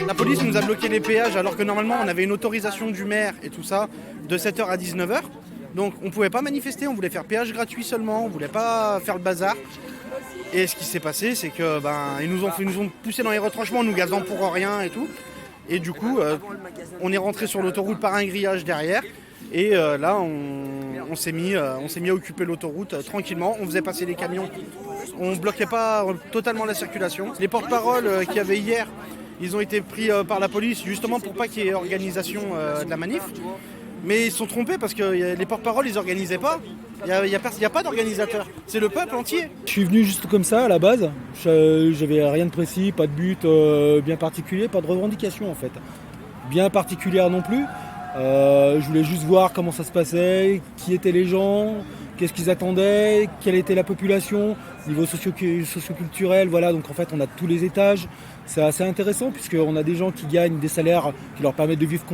La police nous a bloqué les péages alors que normalement on avait une autorisation du maire et tout ça de 7h à 19h. Donc on pouvait pas manifester, on voulait faire péage gratuit seulement, on voulait pas faire le bazar. Et ce qui s'est passé, c'est que ils nous ont poussé dans les retranchements, nous gazant pour rien et tout. Et du coup, on est rentré sur l'autoroute par un grillage derrière. Et là, on s'est mis à occuper l'autoroute tranquillement. On faisait passer les camions. On bloquait pas totalement la circulation. Les porte-paroles qu'il y avait hier, ils ont été pris par la police justement pour pas qu'il y ait organisation de la manif. Mais ils se sont trompés parce que les porte-paroles, ils organisaient pas. Il n'y a pas d'organisateur. C'est le peuple entier. Je suis venu juste comme ça à la base. J'avais rien de précis, pas de but bien particulier, pas de revendication en fait. Bien particulière non plus. Je voulais juste voir comment ça se passait, qui étaient les gens, qu'est-ce qu'ils attendaient, quelle était la population, niveau socio-culturel, voilà. Donc en fait on a tous les étages. C'est assez intéressant puisqu'on a des gens qui gagnent des salaires qui leur permettent de vivre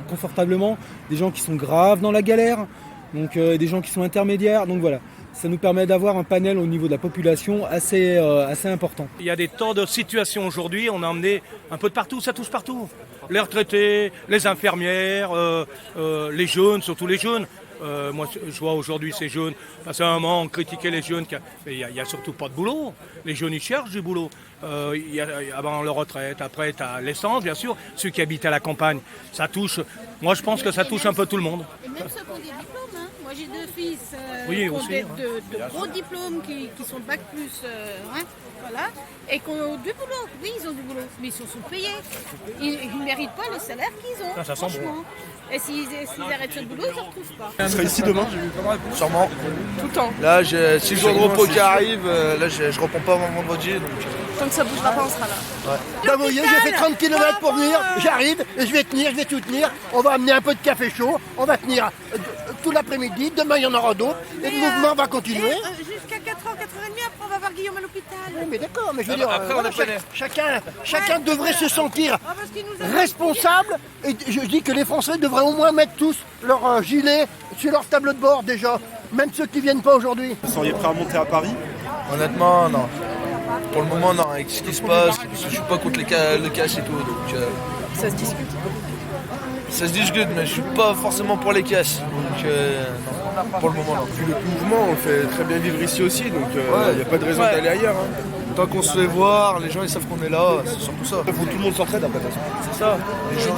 confortablement, des gens qui sont graves dans la galère, donc des gens qui sont intermédiaires. Donc voilà, ça nous permet d'avoir un panel au niveau de la population assez important. Il y a des tas de situations aujourd'hui, on a emmené un peu de partout, ça touche partout. Les retraités, les infirmières, les jeunes, surtout les jeunes. Moi, je vois aujourd'hui ces jeunes, parce qu'à un moment, on critiquait les jeunes, mais il n'y a surtout pas de boulot. Les jeunes, ils cherchent du boulot. Il y a avant leur retraite, après, tu as l'essence, bien sûr. Ceux qui habitent à la campagne, ça touche. Moi, je pense que ça touche un peu tout le monde. Et même ceux qui ont des diplômes, hein. Moi, j'ai deux fils Oui, qui ont aussi, de gros diplômes, qui sont bac plus, voilà, et qui ont du boulot. Oui, ils ont du boulot, mais ils sont sous-payés. Ils ne méritent pas le salaire qu'ils ont, Ça sent franchement. Bon. Et s'ils arrêtent ce boulot, ils ne le retrouvent pas. Tu seras ici demain? Sûrement. Tout le temps. Là, j'ai 6 jours de repos qui arrivent. Là, je reprends pas avant vendredi. Donc... Tant que ça ne bougera pas, on sera là. Ouais. Là, vous voyez, j'ai fait 30 km pour venir. J'arrive et je vais tenir, je vais tout tenir. On va amener un peu de café chaud. On va tenir tout l'après-midi. Demain, il y en aura d'autres. Et le mouvement va continuer. Jusqu'à 4h, 4h30, après, on va voir Guillaume à l'hôpital. Oui, mais d'accord, mais je veux dire, après, voilà, chacun devrait se sentir responsable. Et je dis que les Français devraient au moins mettre tous leur gilet sur leur tableau de bord déjà. Même ceux qui ne viennent pas aujourd'hui. Vous seriez prêt à monter à Paris? Honnêtement, non. Pour le moment, non. Avec ce qui se passe, je suis pas contre le cash et tout. Donc, Ça se discute. ça se discute, mais je suis pas forcément pour les cash. Donc, non. Pour le moment, non. Puis le mouvement, on le fait très bien vivre ici aussi, donc il n'y a pas de raison d'aller ailleurs. Hein. Tant qu'on se fait voir, les gens ils savent qu'on est là, c'est surtout ça. Il faut que tout le monde s'entraide après. C'est ça. Les gens,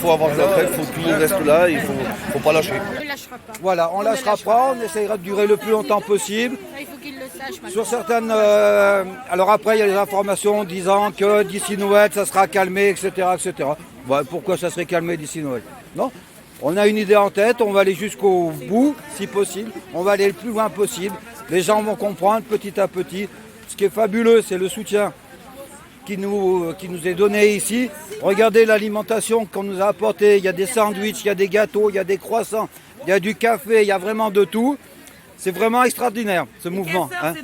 faut avoir de l'entraide, il faut que tout le monde reste là, il faut pas lâcher. On ne lâchera pas. Voilà, on ne lâchera pas, on essaiera de durer le plus longtemps possible. Il faut qu'il le sache maintenant. Sur certaines... alors après, il y a des informations disant que d'ici Noël, ça sera calmé, etc. etc. Ouais, pourquoi ça serait calmé d'ici Noël? Non. On a une idée en tête, on va aller jusqu'au bout, si possible. On va aller le plus loin possible. Les gens vont comprendre petit à petit. Ce qui est fabuleux, c'est le soutien qui nous est donné ici. Regardez l'alimentation qu'on nous a apportée. Il y a des sandwichs, il y a des gâteaux, il y a des croissants, il y a du café, il y a vraiment de tout. C'est vraiment extraordinaire, ce mouvement. Hein.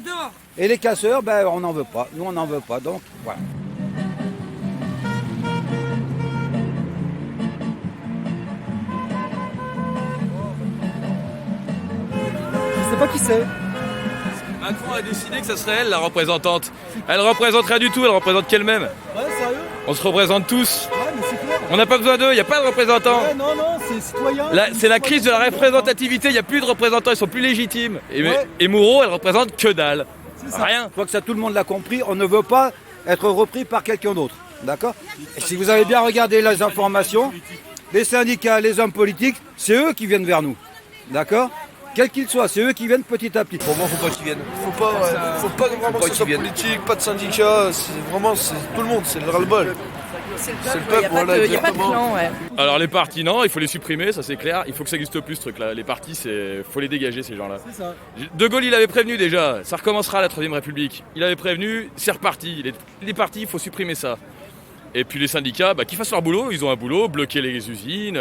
Et les casseurs, on n'en veut pas. Nous, on n'en veut pas. Donc, voilà. Je sais pas qui c'est. Macron a décidé que ça serait elle la représentante. Elle représente rien du tout, elle représente qu'elle-même. Ouais, sérieux? On se représente tous. Ouais, mais c'est clair. On n'a pas besoin d'eux, il n'y a pas de représentants. Ouais, non, c'est citoyen. C'est la crise de la représentativité, il n'y a plus de représentants, ils sont plus légitimes. Ouais. Et Moreau, elle représente que dalle. Rien. Je crois que ça, tout le monde l'a compris. On ne veut pas être repris par quelqu'un d'autre. D'accord? Et si vous avez bien regardé les informations, les syndicats, les hommes politiques, c'est eux qui viennent vers nous. D'accord? Quels qu'ils soient, c'est eux qui viennent petit à petit. Pour moi, faut pas qu'ils viennent. Faut pas vraiment que ce soit politique, pas de syndicat. C'est vraiment tout le monde, c'est le ras-le-bol. C'est le peuple, il n'y a pas de clan, ouais. Alors les partis, non, il faut les supprimer, ça c'est clair. Il faut que ça n'existe plus ce truc-là. Les partis, faut les dégager ces gens-là. C'est ça. De Gaulle, il avait prévenu déjà, ça recommencera la Troisième République. Il avait prévenu, c'est reparti. Les partis, il faut supprimer ça. Et puis les syndicats, qui fassent leur boulot, ils ont un boulot, bloquer les usines,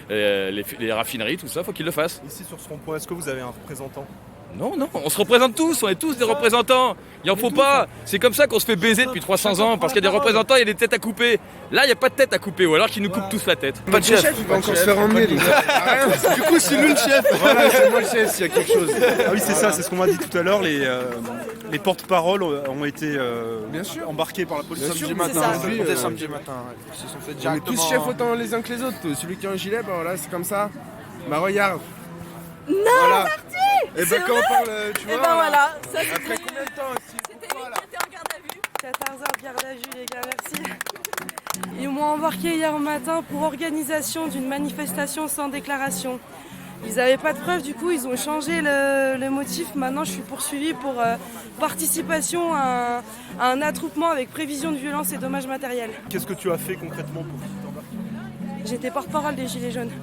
les raffineries, tout ça, faut qu'ils le fassent. Ici sur ce rond-point, est-ce que vous avez un représentant? Non, on se représente tous, on est tous des représentants. Il en faut pas. C'est comme ça qu'on se fait baiser depuis 300 ans, parce qu'il y a des représentants, il y a des têtes à couper. Là, il n'y a pas de tête à couper, ou alors qu'ils nous coupent tous la tête. Pas de chef, il va encore se faire emmener. Du coup, c'est nous le chef. Voilà, c'est moi le chef s'il y a quelque chose. Ah oui, c'est ça, c'est ce qu'on m'a dit tout à l'heure. Les porte-paroles ont été embarqués par la police Samedi matin. Samedi matin. Ils se sont fait directement. On est tous chefs autant les uns que les autres. Celui qui a un gilet, voilà, c'est comme ça. Regarde. Non, voilà. Marty. Et quand on parle, tu vois. Et voilà. Ça, après combien de temps aussi? C'était lui qui était en garde à vue. 14 heures de garde à vue, les gars, merci. Ils m'ont embarqué hier matin pour organisation d'une manifestation sans déclaration. Ils n'avaient pas de preuves, du coup ils ont changé le motif. Maintenant je suis poursuivie pour participation à un attroupement avec prévision de violence et dommages matériels. Qu'est-ce que tu as fait concrètement pour t'embarquer? J'étais porte-parole des Gilets jaunes.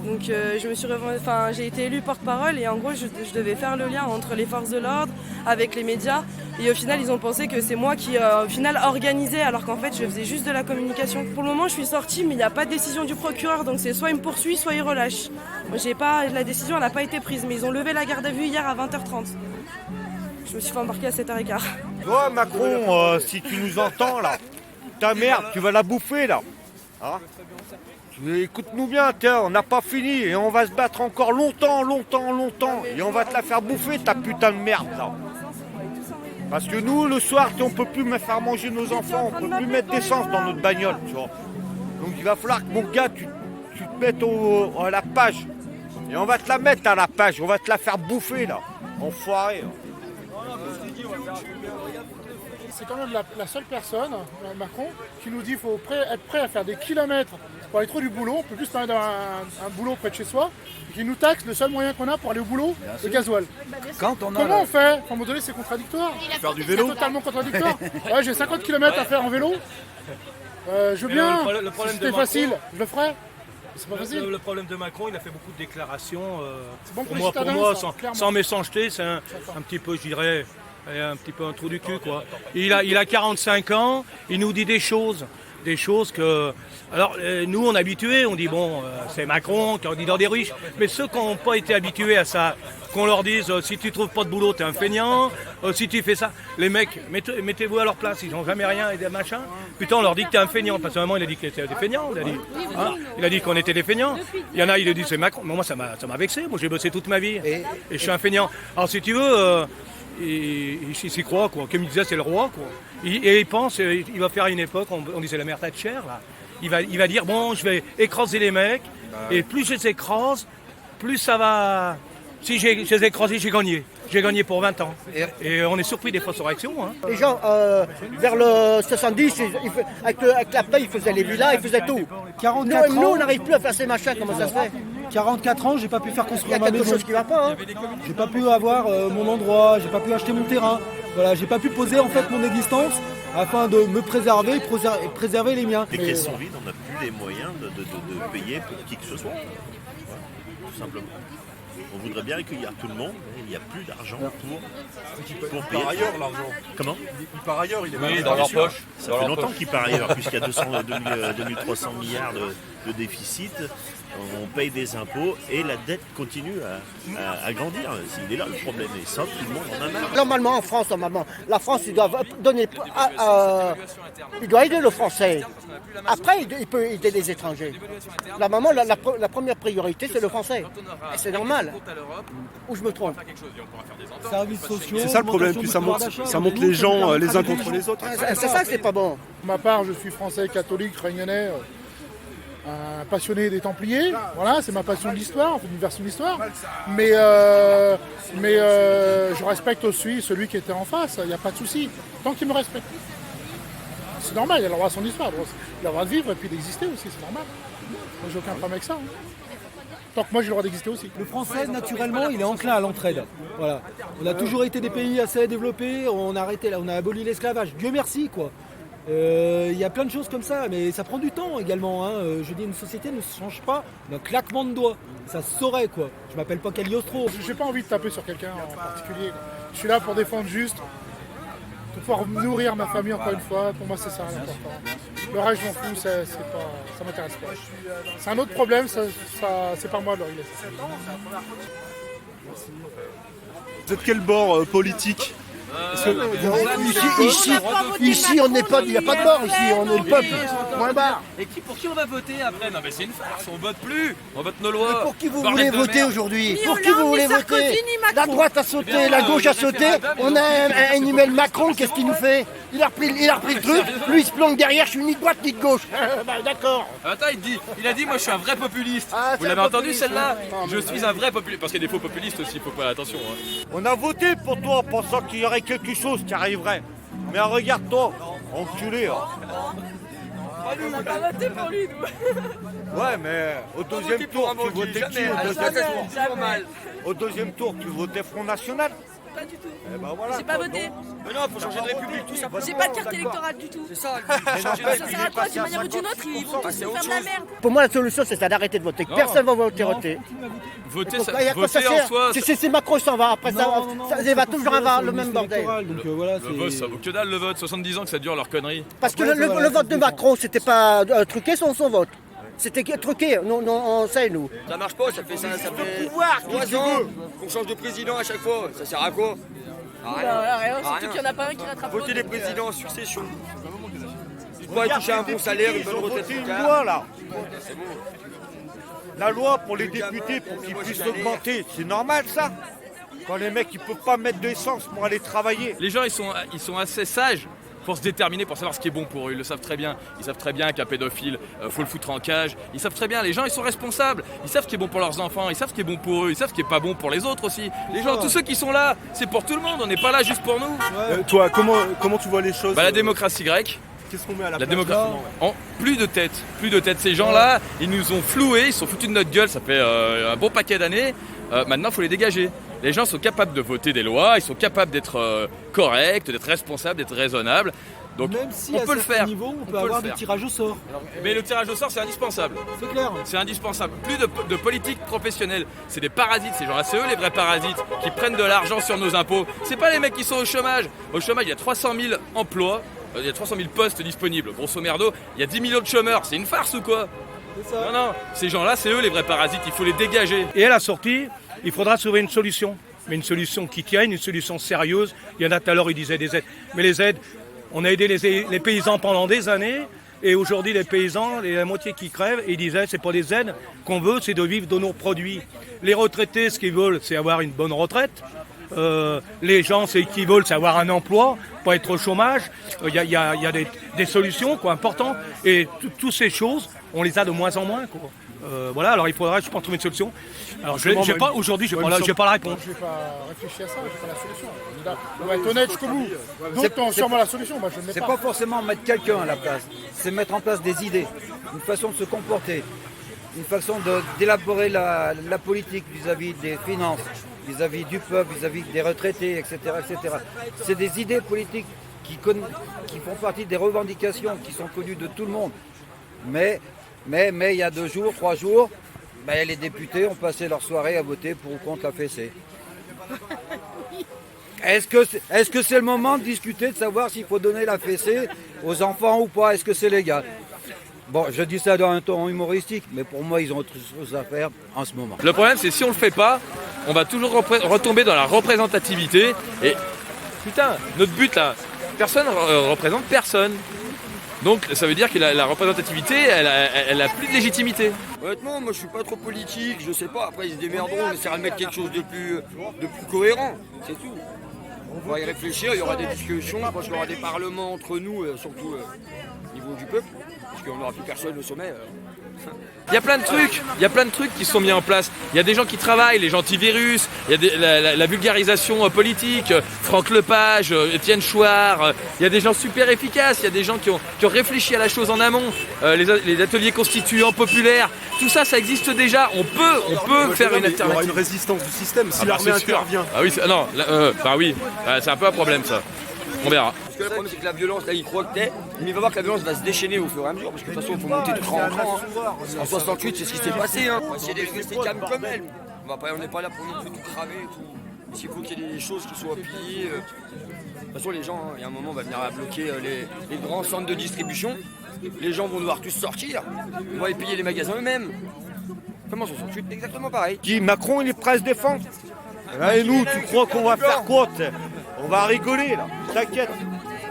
Donc j'ai été élue porte-parole et en gros je devais faire le lien entre les forces de l'ordre avec les médias et au final ils ont pensé que c'est moi qui au final organisais alors qu'en fait je faisais juste de la communication. Pour le moment je suis sortie mais il n'y a pas de décision du procureur donc c'est soit il me poursuit soit il relâche. Moi la décision elle n'a pas été prise mais ils ont levé la garde à vue hier à 20h30. Je me suis fait embarquer à 7h15. Toi Macron, si tu nous entends là, ta merde tu vas la bouffer là. Hein? Écoute-nous bien, tiens, on n'a pas fini et on va se battre encore longtemps et on va te la faire bouffer ta putain de merde là. Parce que nous le soir on peut plus faire manger nos enfants, on peut plus mettre d'essence dans notre bagnole, tu vois. Donc il va falloir que mon gars tu te mettes à la page et on va te la mettre à la page, on va te la faire bouffer là, enfoiré. C'est quand même la seule personne, Macron, qui nous dit qu'il faut être prêt à faire des kilomètres pour aller trouver du boulot. On peut plus se permettre un boulot près de chez soi. Et qui nous taxe le seul moyen qu'on a pour aller au boulot, le gasoil. Comment on fait? À un moment donné, c'est contradictoire. Faire du vélo. C'est totalement contradictoire. Ouais, j'ai 50 km à faire en vélo. Je veux bien. Si c'était facile, je le ferais. C'est pas facile. Le problème de Macron, il a fait beaucoup de déclarations. Bon pour moi, sans méchanceté, c'est un petit peu, je dirais, un petit peu un trou du cul, quoi. Il a 45 ans, il nous dit des choses que... Alors, nous, on est habitués, on dit, bon, c'est Macron, candidat des riches, mais ceux qui n'ont pas été habitués à ça, qu'on leur dise, si tu trouves pas de boulot, t'es un feignant, si tu fais ça, les mecs, mettez-vous à leur place, ils n'ont jamais rien et des machins. Putain, on leur dit que t'es un feignant, parce qu'à un moment, il a dit qu'il était des feignants, il a dit qu'on était des feignants. Il y en a, il a dit, c'est Macron, mais moi, ça m'a vexé, moi, j'ai bossé toute ma vie, et je suis un feignant. Alors, si tu veux... il s'y croit, quoi. Comme il disait, c'est le roi, quoi. Et il pense, il va faire une époque, on disait la mère Thatcher, là. Il va dire, bon, je vais écraser les mecs, et plus je les écrase, plus ça va... Si je les ai écrasés, j'ai gagné. J'ai gagné pour 20 ans. Et on est surpris des fois sur réaction. Hein. Les gens, vers le 70, avec la paix, ils faisaient les villas, ils faisaient tout. 44 nous, ans, on n'arrive plus à faire ces machins, comment ça se fait? 44 ans, j'ai pas pu faire Il y construire a ma quelque maison. chose qui va pas. Hein. J'ai pas pu avoir mon endroit, j'ai pas pu acheter mon terrain. Voilà, j'ai pas pu poser en fait mon existence afin de me préserver et préserver les miens. Les caisses sont vides, on n'a plus les moyens de payer pour qui que ce soit. Voilà, tout simplement. On voudrait bien accueillir tout le monde, mais il n'y a plus d'argent pour payer. Par ailleurs, l'argent. Comment? Il part ailleurs, il est Oui, dans leur poche. Ça fait longtemps qu'il part ailleurs, puisqu'il y a 2300 milliards de déficit. On paye des impôts et la dette continue à grandir. Il est là le problème. Et ça, tout le monde en a marre. Normalement, en France, la France, il doit donner, il doit aider le Français. Après, il peut aider les étrangers. Normalement, la première priorité, c'est le Français. Et c'est normal. Ou je me trompe? Services sociaux. C'est ça le problème, puis ça monte les gens les uns contre les autres. C'est ça que c'est pas bon. Pour ma part, je suis français, catholique, réunionnais, un passionné des Templiers. Voilà, c'est ma passion de l'histoire, on fait une version de l'histoire. Mais je respecte aussi celui qui était en face, il n'y a pas de souci. Tant qu'il me respecte. C'est normal, il a le droit à son histoire. Il a le droit de vivre et puis d'exister aussi, c'est normal. Moi, j'ai aucun problème avec ça. Tant que moi, j'ai le droit d'exister aussi. Le français, naturellement, il est enclin à l'entraide. Voilà. On a toujours été des pays assez développés, on a aboli l'esclavage. Dieu merci, quoi. Il y a plein de choses comme ça, mais ça prend du temps également. Hein. Je dis, une société ne se change pas d'un claquement de doigts. Ça se saurait, quoi. Je m'appelle pas Cagliostro. J'ai pas envie de taper sur quelqu'un en particulier. Je suis là pour défendre juste de pouvoir nourrir ma famille encore une fois. Pour moi, c'est ça l'important. Le reste, je m'en fous, ça m'intéresse pas. C'est un autre problème, c'est pas moi de le régler. Vous êtes quel bord politique? Ici, on n'est pas, il n'y a pas de bord ici, on est le peuple. Point barre. Et pour qui on va voter après? Non mais c'est une farce, on vote plus, on vote nos lois. Mais pour qui vous Bordel voulez de voter merde. aujourd'hui? Ni Pour qui Hollande, vous voulez ni Sarkozy, voter? ni Macron. La droite a sauté, la gauche a sauté. On a un Emmanuel Macron, qu'est-ce qu'il nous fait? Il a repris le truc, lui il se planque derrière, je suis ni de droite ni de gauche. D'accord. Attends, il a dit moi je suis un vrai populiste. Ah, Vous c'est l'avez un entendu populiste, celle-là? ouais. Je suis un vrai populiste. Parce qu'il y a des faux populistes aussi, il faut faire attention. Hein. On a voté pour toi en pensant qu'il y aurait quelque chose qui arriverait. Mais regarde-toi, enculé. Hein. On n'a pas voté pour lui, nous. Ouais, mais au deuxième tour, tu votais qui au deuxième tour, tu votais Front National? Pas du tout. Eh ben voilà, J'ai pas voté. Mais non, il faut changer de république, tout ça. J'ai pas de carte électorale du tout. C'est ça. Ça sert à quoi? D'une manière ou d'une autre, ils vont tous nous faire de la merde. Pour moi, la solution, c'est ça, d'arrêter de voter. Personne ne va voter. Voter, Il y a quoi ça voter en sert? soi. C'est Macron qui s'en va. Après ça va toujours avoir le même bordel. Donc voilà, Le vote, ça vaut que dalle le vote. 70 ans que ça dure leur connerie. Parce que le vote de Macron, c'était pas truqué son vote. C'était truqué, on sait nous. Ça marche pas, ça fait 3 ans qu'on change de président à chaque fois. Ça sert à quoi? Rien, surtout qu'il n'y en a pas un qui rattrape Voter les présidents en succession. Tu dois toucher un bon salaire, une bonne retraite. Une loi là. La loi pour les députés pour qu'ils puissent augmenter, c'est normal ça? Quand les mecs ils peuvent pas mettre d'essence pour aller travailler. Les gens ils sont assez sages pour se déterminer, pour savoir ce qui est bon pour eux. Ils le savent très bien. Ils savent très bien qu'un pédophile, faut le foutre en cage. Ils savent très bien. Les gens, ils sont responsables. Ils savent ce qui est bon pour leurs enfants. Ils savent ce qui est bon pour eux. Ils savent ce qui est pas bon pour les autres aussi. Les gens, tous ceux qui sont là, c'est pour tout le monde. On n'est pas là juste pour nous. Toi, comment tu vois les choses? La démocratie grecque. Qu'est-ce qu'on met à la La place? démocratie. Plus de tête. Ces gens-là, ils nous ont floués, ils sont foutus de notre gueule. Ça fait un bon paquet d'années. Maintenant, il faut les dégager. Les gens sont capables de voter des lois. Ils sont capables d'être corrects, d'être responsables, d'être raisonnables. Donc, même si on à peut le faire. Niveau, on peut avoir des tirages au sort. Mais le tirage au sort, c'est indispensable. C'est clair. C'est indispensable. Plus de politique professionnelle. C'est des parasites, ces gens-là. C'est eux les vrais parasites qui prennent de l'argent sur nos impôts. C'est pas les mecs qui sont au chômage. Au chômage, il y a 300 000 emplois. Il y a 300 000 postes disponibles. Grosso merdo, il y a 10 millions de chômeurs. C'est une farce ou quoi? Non. Ces gens-là, c'est eux les vrais parasites. Il faut les dégager. Et à la sortie, il faudra trouver une solution. Mais une solution qui tienne, une solution sérieuse. Il y en a tout à l'heure, ils disaient des aides. Mais les aides, on a aidé les paysans pendant des années. Et aujourd'hui, les paysans, la moitié qui crèvent, ils disaient c'est pas des aides qu'on veut, c'est de vivre de nos produits. Les retraités, ce qu'ils veulent, c'est avoir une bonne retraite. Les gens, ce qu'ils veulent, c'est avoir un emploi, pas être au chômage. Il y a des solutions importantes. Et toutes ces choses, on les a de moins en moins. Voilà, alors il faudra, je pense, trouver une solution. Alors aujourd'hui, j'ai pas la réponse. Je vais pas réfléchir à ça, j'ai pas la solution. On va être honnête jusqu'au bout. D'autres ont sûrement la solution, moi je ne l'ai pas. C'est pas forcément mettre quelqu'un à la place, c'est mettre en place des idées, une façon de se comporter, une façon d'élaborer la politique vis-à-vis des finances, vis-à-vis du peuple, vis-à-vis des retraités, etc. etc. C'est des idées politiques qui font partie des revendications qui sont connues de tout le monde. Mais il y a 2 jours, 3 jours, les députés ont passé leur soirée à voter pour ou contre la fessée. Est-ce que c'est le moment de discuter, de savoir s'il faut donner la fessée aux enfants ou pas? Est-ce que c'est légal? Bon, je dis ça dans un ton humoristique, mais pour moi, ils ont autre chose à faire en ce moment. Le problème, c'est si on le fait pas, on va toujours retomber dans la représentativité. Et putain, notre but là, personne représente personne. Donc ça veut dire que la représentativité, elle a plus de légitimité. Honnêtement, moi je suis pas trop politique, je sais pas. Après ils se démerderont, on essaiera de mettre quelque chose de plus cohérent, c'est tout. On va y réfléchir, il y aura des discussions, je pense qu'il y aura des parlements entre nous, surtout au niveau du peuple, parce qu'on n'aura plus personne au sommet. Il y a plein de trucs qui sont mis en place. Il y a des gens qui travaillent, les antivirus, il y a la vulgarisation politique, Franck Lepage, Étienne Chouard, il y a des gens super efficaces, il y a des gens qui ont réfléchi à la chose en amont, les ateliers constituants populaires, tout ça, ça existe déjà. On peut faire une alternative. Il y aura une résistance du système si l'armée intervient. Ah oui, c'est un peu un problème ça. On verra. Parce que le problème c'est que la violence, là il croit que mais il va voir que la violence va se déchaîner au fur et à mesure, parce que de toute façon il faut monter de cran en cran. En 68 c'est ce qui s'est passé, on va essayer de rester calme comme elle. On n'est pas là pour non plus tout cramer et tout. S'il faut qu'il y ait des choses qui soient pliées. toute façon, les gens, il y a un moment, on va venir bloquer les grands centres de distribution. Les gens vont devoir tous sortir. On va payer les magasins eux-mêmes. Comment ça se fait? Exactement pareil. Qui Macron, il est prêt à se défendre. Et nous, tu crois qu'on va faire quoi? On va rigoler là, t'inquiète.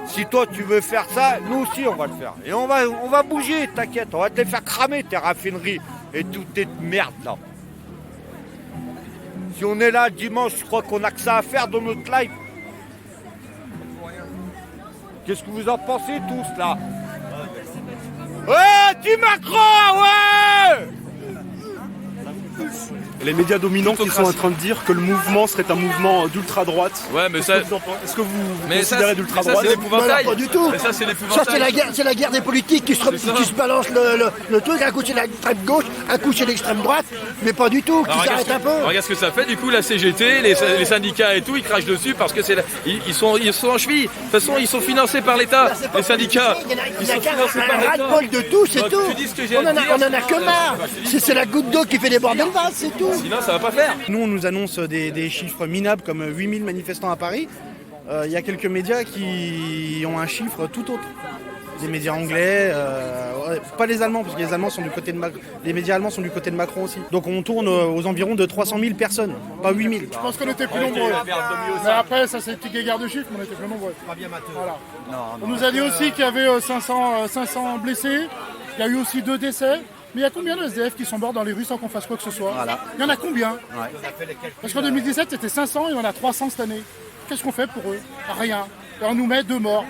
Si toi tu veux faire ça, nous aussi on va le faire. Et on va bouger, t'inquiète. On va te les faire cramer tes raffineries et toutes tes merdes là. Si on est là dimanche, je crois qu'on a que ça à faire dans notre live. Qu'est-ce que vous en pensez tous là? Ouais, dis Macron, ouais! Les médias dominants qui sont en train de dire que le mouvement serait un mouvement d'ultra-droite. Ouais, mais ça... Est-ce que vous considérez d'ultra-droite? Ça, c'est l'épouvantail. Pas du tout. Mais ça, c'est l'épouvantail. C'est la guerre des politiques qui se balancent le truc. Un coup c'est l'extrême gauche, un coup c'est l'extrême droite, mais pas du tout. Qui s'arrête un peu. Regarde ce que ça fait. Du coup, la CGT, les syndicats et tout, ils crachent dessus parce que ils sont en cheville. De toute façon, ils sont financés par l'État. Les syndicats, ils sont financés par l'État. Ras-le-bol de tout, c'est tout. On en a que marre. C'est la goutte d'eau qui fait déborder le vase, c'est tout. Sinon, ça va pas faire. Nous, on nous annonce des chiffres minables comme 8000 manifestants à Paris. Il y a quelques médias qui ont un chiffre tout autre. Des médias anglais, pas les Allemands, parce que les Allemands sont du côté de les médias allemands sont du côté de Macron aussi. Donc on tourne aux environs de 300 000 personnes, pas 8000. Je pense qu'on était plus nombreux. Mais après, ça c'est une petite guerre de chiffres, mais on était plus nombreux. Voilà. On nous a dit aussi qu'il y avait 500 blessés, il y a eu aussi 2 décès. Mais il y a combien de SDF qui sont morts dans les rues sans qu'on fasse quoi que ce soit? Il y en a combien? Parce qu'en 2017 c'était 500 et on a 300 cette année. Qu'est-ce qu'on fait pour eux? Rien. Et on nous met 2 morts.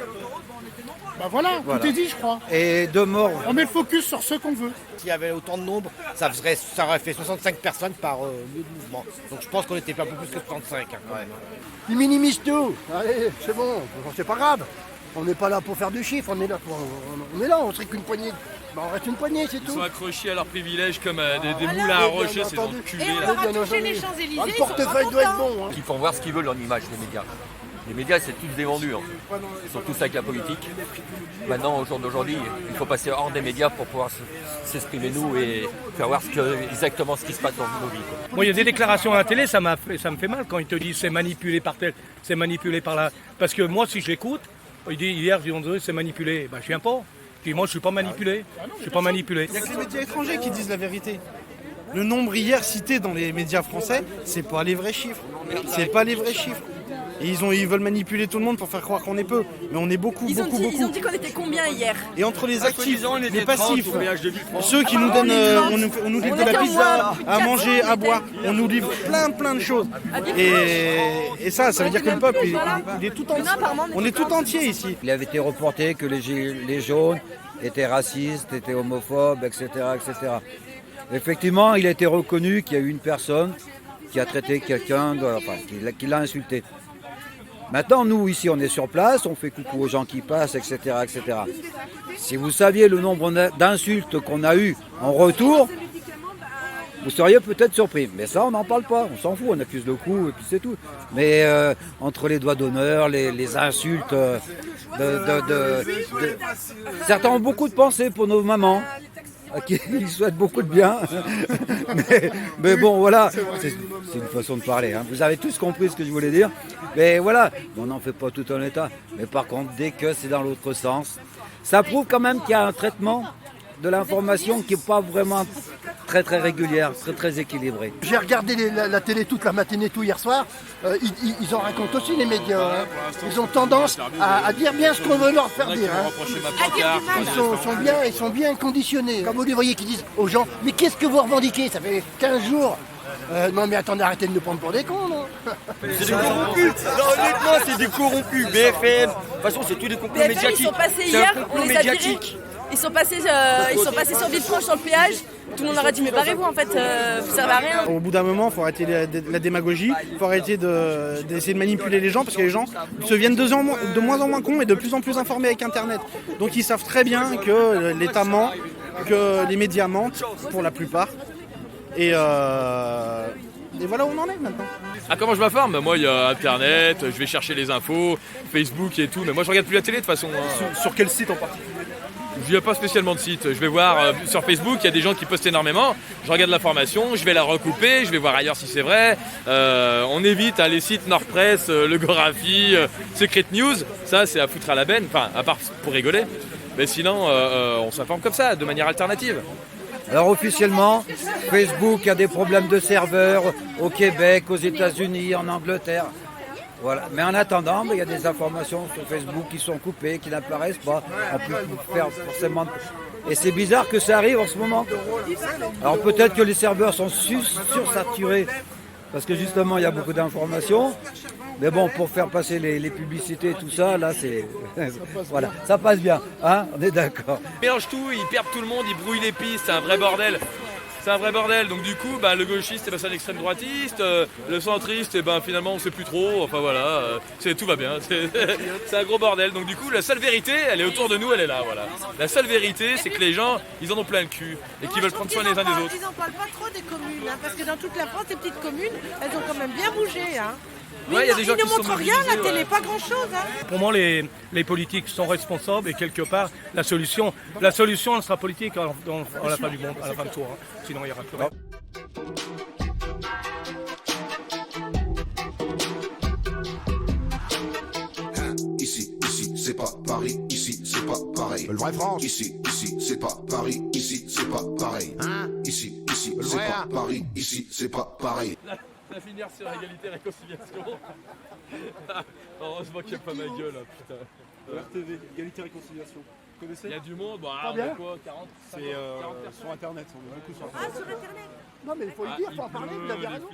Bah voilà, tout est dit je crois. Et 2 morts. On met le focus sur ceux qu'on veut. S'il y avait autant de nombre, ça aurait fait 65 personnes par lieu de mouvement. Donc je pense qu'on était pas un peu plus que 35 quand même. Ils minimisent tout. Allez, c'est bon, c'est pas grave. On n'est pas là pour faire du chiffre, on est là, on serait qu'une poignée. Bah on reste une poignée, c'est tout. Ils sont accrochés à leurs privilèges comme des moulins à rocher, ces enculés Et là. on aura touché les Champs-Élysées. Le portefeuille doit être bon. Ils font voir ce qu'ils veulent en image, les médias. Les médias, c'est tous des vendus. Ils sont tous avec la politique. Maintenant, au jour d'aujourd'hui, il faut passer hors des médias pour pouvoir s'exprimer nous et faire voir exactement ce qui se passe dans nos vies. Moi, il y a des déclarations à la télé, ça me fait mal quand ils te disent c'est manipulé par tel, c'est manipulé par là. Parce que moi, si j'écoute, il dit hier, ils ont dit c'est manipulé. Ben, je viens pas. Puis moi, je suis pas manipulé. Je suis pas manipulé. Il n'y a que les médias étrangers qui disent la vérité. Le nombre hier cité dans les médias français, c'est pas les vrais chiffres. C'est pas les vrais chiffres. Et ils veulent manipuler tout le monde pour faire croire qu'on est peu. Mais on est beaucoup. Ils ont dit qu'on était combien hier? Et entre les actifs, les passifs, ceux qui nous donnent, on nous livre de la pizza, à manger, à boire, on nous livre plein de choses. Et ça veut dire que le peuple, il est tout entier. On est tout entier ici. Il avait été reporté que les gilets jaunes étaient racistes, étaient homophobes, etc., etc. Effectivement, il a été reconnu qu'il y a eu une personne qui a traité quelqu'un, qui l'a insulté. Maintenant, nous, ici, on est sur place, on fait coucou aux gens qui passent, etc., etc. Si vous saviez le nombre d'insultes qu'on a eues en retour, vous seriez peut-être surpris. Mais ça, on n'en parle pas, on s'en fout, on accuse le coup et puis c'est tout. Mais entre les doigts d'honneur, les insultes, certains ont beaucoup de pensées pour nos mamans, à qui ils souhaitent beaucoup de bien. mais bon, voilà, c'est une façon de parler. Hein. Vous avez tous compris ce que je voulais dire. Mais voilà, on n'en fait pas tout un état. Mais par contre, dès que c'est dans l'autre sens, ça prouve quand même qu'il y a un traitement de l'information qui n'est pas vraiment très régulière, très équilibrée. J'ai regardé la télé toute la matinée, tout hier soir. Ils en racontent aussi les médias. Hein. Ils ont tendance à dire bien ce qu'on veut leur faire dire. Hein. Ils sont bien conditionnés. Comme vous les voyez qui disent aux gens, mais qu'est-ce que vous revendiquez? Ça fait 15 jours. Non mais attendez, arrêtez de nous prendre pour des cons, non? C'est des corrompus. Non, honnêtement, c'est des corrompus. BFM. De toute façon, c'est tous des complots médiatiques. Ils sont passés hier, on les a virés. Ils sont passés sur Villefranche sur le péage. Tout le monde leur a dit mais barrez-vous en fait, vous servez à rien. Au bout d'un moment, il faut arrêter la démagogie, il faut arrêter d'essayer de manipuler les gens parce que les gens se viennent de moins en moins cons et de plus en plus informés avec Internet. Donc ils savent très bien que l'État ment, que les médias mentent pour la plupart. Et voilà où on en est maintenant. Ah, comment je m'informe? Moi, il y a Internet, je vais chercher les infos, Facebook et tout. Mais moi, je regarde plus la télé de toute façon. Hein. Sur quel site en particulier? Je viens pas spécialement de site. Je vais voir sur Facebook, il y a des gens qui postent énormément. Je regarde l'information, je vais la recouper, je vais voir ailleurs si c'est vrai. On évite les sites Nord Press, Le Gorafi, Secret News. Ça, c'est à foutre à la benne, enfin, à part pour rigoler. Mais sinon, on s'informe comme ça, de manière alternative. Alors officiellement, Facebook a des problèmes de serveurs au Québec, aux États-Unis, en Angleterre. Voilà. Mais en attendant, il y a des informations sur Facebook qui sont coupées, qui n'apparaissent pas. On peut faire forcément. Et c'est bizarre que ça arrive en ce moment. Alors peut-être que les serveurs sont sursaturés parce que justement il y a beaucoup d'informations. Mais bon, pour faire passer les publicités et tout ça, là c'est. Voilà, ça passe bien, hein, on est d'accord. Ils mélangent tout, ils perdent tout le monde, ils brouillent les pistes, c'est un vrai bordel. C'est un vrai bordel, donc du coup, le gauchiste, c'est un extrême droitiste, le centriste, finalement, on ne sait plus trop, enfin voilà, tout va bien, c'est un gros bordel. Donc du coup, la seule vérité, elle est autour de nous, elle est là, voilà. La seule vérité, c'est que les gens, ils en ont plein le cul, et qu'ils veulent prendre soin les uns des autres. Ils n'en parlent pas trop des communes, parce que dans toute la France, les petites communes, elles ont quand même bien bougé. Ouais, y a des gens ils ne qui sont montrent rien, la télé, pas grand-chose. Pour moi, les politiques sont responsables et quelque part, la solution elle sera politique à la fin du monde, à la fin de tour. Sinon, il n'y aura plus rien. Ici, c'est pas Paris, ici, c'est pas pareil. Le vrai France. Ici, c'est pas Paris, ici, c'est pas pareil. Ici, c'est pas Paris, ici, c'est pas pareil. On va finir sur égalité réconciliation. Heureusement qu'il n'y a pas ma gueule, putain. RTV, égalité réconciliation. Vous connaissez? Il y a du monde, bien. Quoi, 40, c'est sur internet, on est beaucoup sur internet. Ah, sur internet. Non mais il faut le dire, il faut en parler, vous avez raison.